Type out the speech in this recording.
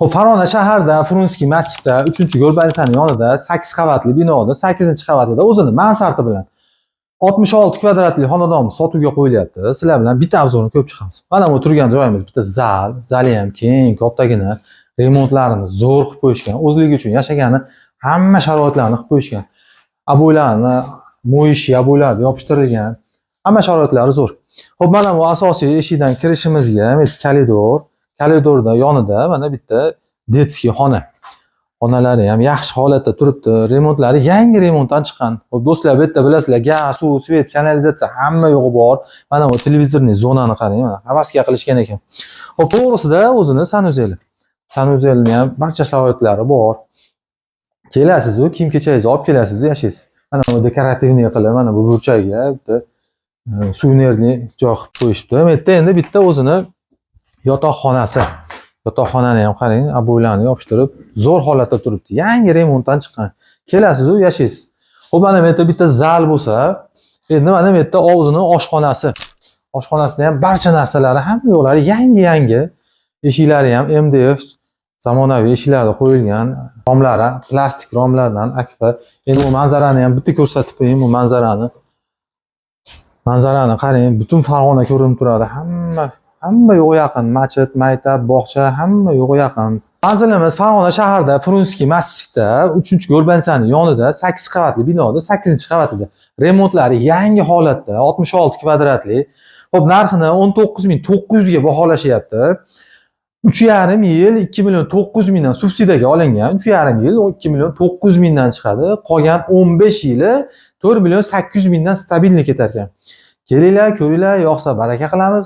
Xo'p, Farg'ona shaharda Frunskiy massivda 3-Go'rbanisani yonida 8 qavatli binoda 8-qavatida o'zini mansardi bilan 66 kvadratli xonadonni sotuvga qo'yilyapti. Sizlar bilan bitta obzorni ko'p chiqamiz. Mana bu turgan joyimiz bitta zal, zali ham keng, kattagina, remontlarini zo'r qilib qo'yishgan. O'zligi uchun yashagani hamma sharoitlarni qilib qo'yishgan. Aboylarni, mo'yish aboylarni yopishtirilgan. Hamma sharoitlari zo'r. Xo'p, mana bu asosiy eshikdan kirishimizga koridor. Koridorda yonida mana bitta detskiy xona. Xonalari ham yaxshi holatda turibdi. Remontlari yangi remontdan chiqqan. Xo'p, do'stlar, bu yerda bilasizlar, gaz, suv, svet, kanalizatsiya hamma yo'g'i bor. Mana bu televizorning zonani qarang, mana havasga qilishgan ekan. Xo'p, to'g'risida o'zini sanuzeli. Sanuzelning ham barcha sharoitlari bor. Kelasiz-ku, kiyim-kechingizni olib kelasiz, yashaysiz. Mana bu dekorativniy qilib, mana bu burchagiga bitta suvenirli joy qilib qo'yishdi. Bu yerda endi bitta o'zini yotoqxonasi. Yotoqxonani ham qarang, aboylarni yopishtirib, zo'r holatda turibdi. Yangi remontdan chiqqan. Kelasiz-ku, yashaysiz. Xo'p, mana bu yerda bitta zal bo'lsa, endi mana bu yerda o'zining oshxonasi. Oshxonasida ham barcha narsalari, hamma yo'qlari yangi. Eshiklari ham MDF zamonaviy eshiklarda qo'yilgan. Romlari plastik romlardan akfa. Endi bu manzarani ham bitta ko'rsatib qo'ying, bu manzarani. Manzarani qarang, butun Farg'ona ko'rinib turadi. Hamma yo'q yaqin, masjid, maktab, bog'cha, hamma yo'q yaqin. Manzilimiz Farg'ona shaharda Frunskiy massivda 3-Go'rbanisani yonida 8 qavatli binoda 8-qavatida. Remontlari yangi holatda, 66 kvadratli. Xo'p, narxini 19.900 ga baholashyapti. 3,5 yil 2.9 milliondan subsidiyaga olingan. 3,5 yil 2.9 milliondan chiqadi. Qolgan 15 yili 4.8 milliondan stabilni ketar ekan. Kelinglar, ko'ringlar, yoqsa baraka qilamiz.